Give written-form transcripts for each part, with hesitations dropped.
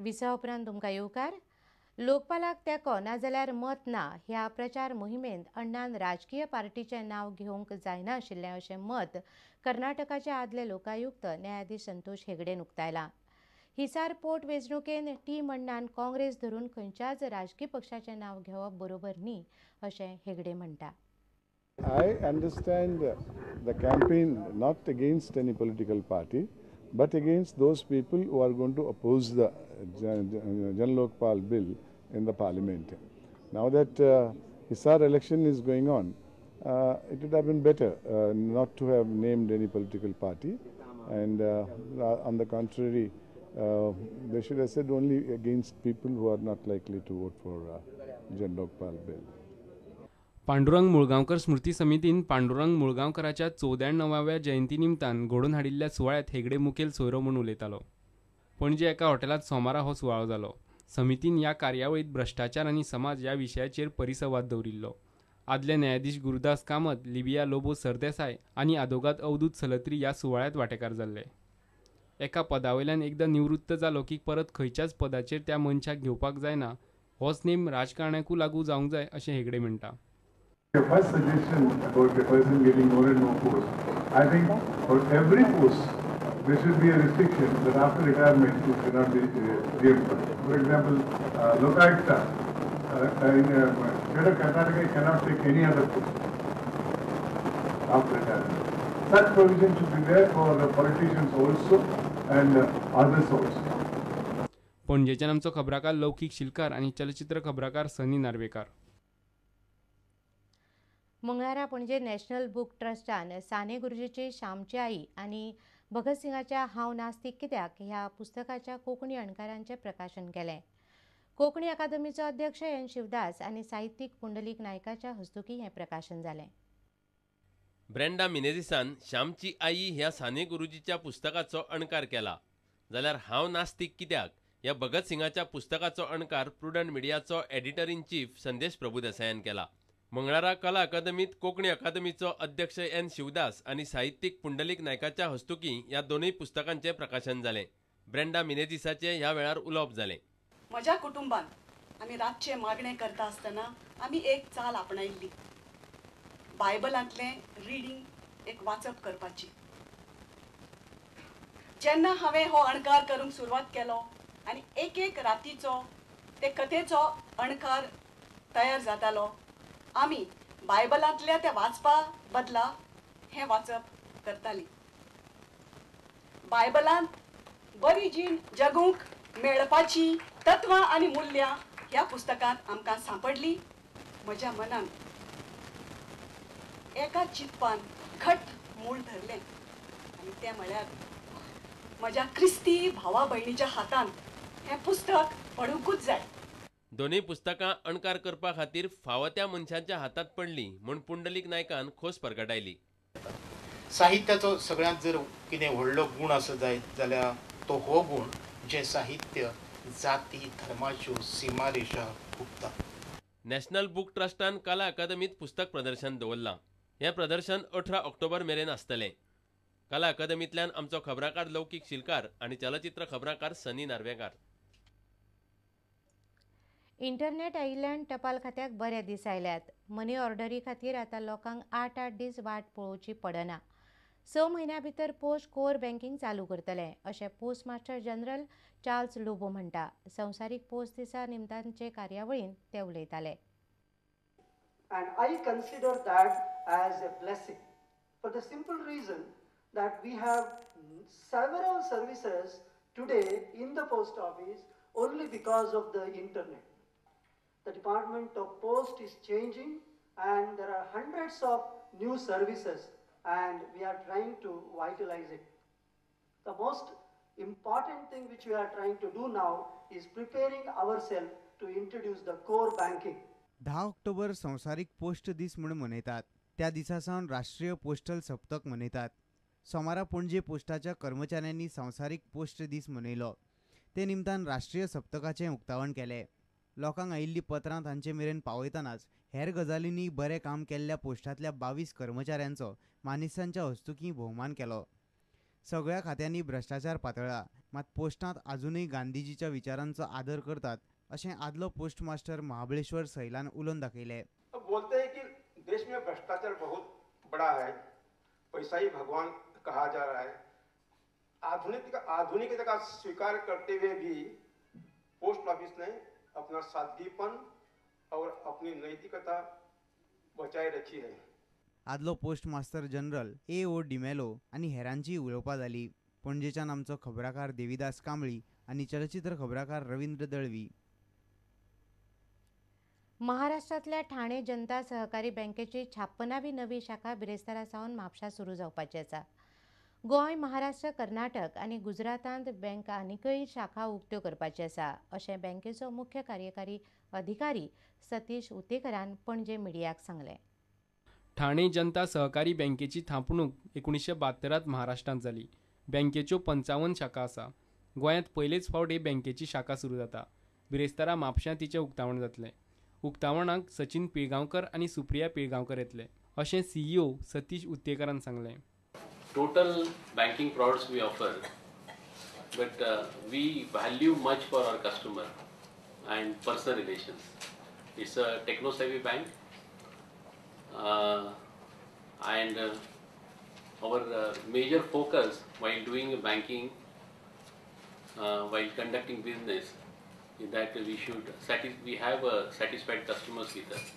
Visa उपरांत तुमकां येवकार. लोकपालाक तेको नाजाल्यार मत ना ह्या प्रचार मोहिमेंत अण्णान राजकीय पार्टीचें नांव घेवंक जायना आशिल्लें अशें मत कर्नाटकाचे आदले लोकायुक्त न्यायाधीश संतोष हेगडेन उक्तायलां. हिसार पोट वेंचणुकेन टीम अण्णान काँग्रेस धरून खंयच्याच राजकीय पक्षाचें नांव घेवप बरोबर न्ही अशें हेगडे म्हणटा. I understand the campaign not against any political party, but against those people who are going to oppose the Jan Lokpal bill in the parliament. Now that Hisar election is going on, it would have been better not to have named any political party, and on the contrary, they should have said only against people who are not likely to vote for Jan Lokpal bill. Pandurang Mulgaonkar स्मृती समितीन पांडुरंग मुळगांवकराच्या 94व्या जयंती निमतान घडोवन हाडिल्ल्या सुवाळ्यात हेगडे मुखेल सोयरो म्हूण उलयतालो. पणजे एका हॉटेलांत सोमारा हो सुवाळो जालो. समितीन ह्या कार्यावळीत भ्रष्टाचार आनी समाज ह्या विशयाचेर परिसंवाद दवरिल्लो. आदले न्यायाधीश गुरुदास कामत, लिबिया लोबो सरदेसाय आनी आदोगाद अवधूत सलत्री ह्या सुवाळ्यात वांटेकार जाल्ले. एका पदावयल्यान एकदां निवृत्त जालो की परत खंयच्याच पदाचेर त्या मनशाक घेवपाक जायना होच नेम राजकारण्याकूय लागू जावंक जाय अशें हेगडे म्हणटा. Your first suggestion about the person getting more and more posts, I think for every post there should be a restriction that after retirement you cannot be given. For example, Lokayukta in state of Karnataka cannot take any other post after retirement. Such provision should be there for the politicians also and others also. पणजेच्यान आमचो खबराकार लौकीक शिलकार आनी चलचित्र खबराकार सनी नार्वेकार. मंगळारा पणजे national book ट्रस्टान Sane गुरुजीची श्यामची आई आनी भगत सिंगाच्या हांव नास्तिक कित्याक ह्या पुस्तकाच्या कोंकणी अणकारांचें प्रकाशन केलें. कोंकणी अकादमीचो अध्यक्ष एन शिवदास आनी साहित्यीक पुंडलीक नायकाच्या हस्तुकीं हें प्रकाशन जालें. ब्रेंडा मिनेझिसान श्यामची आई ह्या साने गुरुजीच्या पुस्तकाचो अणकार केला, जाल्यार हांव नास्तिक कित्याक ह्या भगत सिंगाच्या पुस्तकाचो अणकार प्रुडंट मिडियाचो एडिटर इन चीफ संदेश प्रभुदेसायान केला. मंगळारा कला अकादमीत कोंकणी अकादमीचो अध्यक्ष एन शिवदास आनी साहित्यीक पुंडलीक नायकाच्या हस्तुकीं ह्या दोनूय पुस्तकांचें प्रकाशन जालें. ब्रेंडा मिनेझिसाचें ह्या वेळार उलोवप जालें. म्हज्या कुटुंबान आमी रातचे मागणें करता आसतना आमी एक चाल आपणायिल्ली, बायबलांतलें रिडींग एक वाचप करपाची. जेन्ना हांवें हो अणकार करूंक सुरवात केलो आनी एक एक रातीचो ते कथेचो अणकार तयार जातालो, आमी बायबलांतल्या त्या वाचपा बदला हें वाचप करतालीं. बायबलांत बरी जीण जगूंक मेळपाची तत्वां आनी मुल्यां ह्या पुस्तकांत आमकां सांपडली. म्हज्या मनान एका चिंतपान घट्ट मूळ धरलें आनी तें म्हळ्यार म्हज्या क्रिस्ती भावा भयणीच्या हातान हें पुस्तक पडूंकूच जाय. दोनूय पुस्तकां अणकार करपा खातीर फावो त्या मनशांच्या हातांत पडली म्हूण पुंडलीक नायकान खोस प्रगटायली. साहित्याचो सगळ्यांत जर कितें व्हडलो गूण आसा जायत जाल्यार तो हो गूण जे साहित्य जाती धर्माच्यो सीमारेषा हुबता. नॅशनल बूक ट्रस्टान कला अकादमीत पुस्तक प्रदर्शन दवरलां. हें प्रदर्शन 18 ऑक्टोबर मेरेन आसतलें. कला अकादमींतल्यान आमचो खबराकार लौकीक शिलकार आनी चलचित्र खबराकार सनी नार्वेकार. इंटरनेट आयिल्ल्यान टपाल खात्याक बरे दीस आयल्यात. मनी ऑर्डरी खातीर आतां लोकांक 8-8 दीस वाट पळोवची पडना. 6 म्हयन्यां भितर पोस्ट कोर बँकिंग चालू करतले अशें post master general Charles Lobo म्हणटा. संवसारीक पोस्ट दिसा निमतानचे कार्यावळींत ते उलयताले. And I consider that as a blessing for the simple reason that we have several services today in the post office only because of the internet. The Department of Post is changing and there are hundreds of new services and we are trying to vitalize it. The most important thing which we are trying to do now is preparing ourselves to introduce the core banking. 10 October संवसारीक post दीस म्हणून मनयतात. त्या दिसा सावन राष्ट्रीय postal सप्तक मनयतात. सोमारा पणजे पोस्टाच्या कर्मचाऱ्यांनी संवसारीक पोस्ट दीस मनयलो. ते निमतान राष्ट्रीय सप्तकाचें उक्तावण केलें. लोकांक आयिल्लीं पत्रां तांचे मेरेन पावयतनाच हेर गजालींनी बरें काम केल्ल्या पोस्टांतल्या 22 कर्मचाऱ्यांचो मानेस्तांच्या हस्तुकीं भोवमान केलो. सगळ्या खात्यांनी भ्रष्टाचार पातळ्ळा, मात पोस्टांत अजूनही गांधीजीच्या विचारांचो आदर करतात अशें आदलो पोस्ट मास्टर महाबळेश्वर सैलान उलोवन दाखयलें. बोलते हैं कि देश में भ्रष्टाचार बहुत बड़ा है, पैसा ही भगवान कहा जा रहा है. आधुनिकता का स्वीकार करते हुए भी पोस्ट ऑफिस ने अपना सादगीपन और अपनी नैतिकता बचाए रखी है. आदलो post master general A.O. D'Mello आनी हेरांची उलोवपां जाली. पणजेच्यान आमचो खबराकार देविदास कांबळी आनी चलचित्र खबराकार रवींद्र दळवी. महाराष्ट्रातल्या ठाणे जनता सहकारी बँकेची 56वी नवी शाखा बिरेस्तारा सावन म्हापशा सुरू जावपाची आसा. गोंय, महाराष्ट्र, कर्नाटक आनी गुजरातांत बँक आनीकय शाखा उक्त्यो करपाची आसा अशें बँकेचो मुख्य कार्यकारी अधिकारी सतीश उतेकरान पणजे मिडियाक सांगलें. ठाणे जनता सहकारी बँकेची थापणूक 1972 महाराष्ट्रांत जाली. बँकेच्यो 55 शाखा आसा. गोंयांत पयलेच फावट हे बँकेची शाखा सुरू जाता. बिरेस्तारा म्हापश्यां तिचें उक्तावण जातलें. उक्तावणाक सचिन पिळगांवकर आनी सुप्रिया पिळगांवकर येतले अशें CEO सतीश उतेकरान सांगलें. Total banking products we offer, but we value much for our customer and personal relations. It's a techno-savvy bank, and our major focus while doing banking, while conducting business, is that we have satisfied customers with us.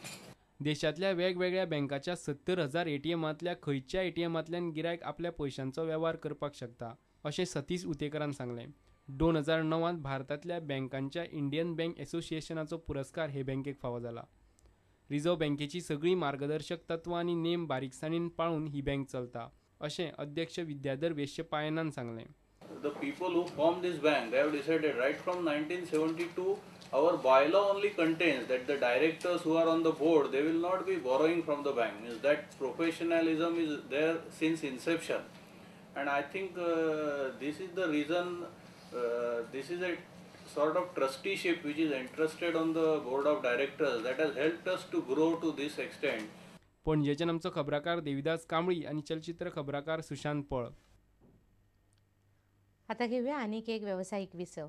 देशातल्या वेगवेगळ्या बँकाच्या 70,000 ATMांतल्या खंयच्या ATMांतल्यान गिरायक आपल्या पयशांचो वेव्हार करपाक शकता अशें सतीश उतेकरान सांगलें. 2009 भारतांतल्या बँकांच्या इंडियन बँक असोसिएशनाचो पुरस्कार हे बँकेक फावो जाला. रिझर्व्ह बँकेची सगळीं मार्गदर्शक तत्वां आनी नेम बारीकसाणीन पाळून ही बँक चलता अशें अध्यक्ष विद्याधर वेश्यपायनान सांगलें. The people who formed this bank, they have decided right from 1972, our bylaw only contains that the directors who are on the board, they will not be borrowing from the bank. Means that professionalism is there since inception. And I think this is the reason, this is a sort of trusteeship which is entrusted on the board of directors that has helped us to grow to this extent. पणजेच्यान आमचो खबराकार देविदास कांबळी आनी चलचित्र खबराकार सुशांत पळ. आता घेऊया आनीक एक व्यावसायिक विसव.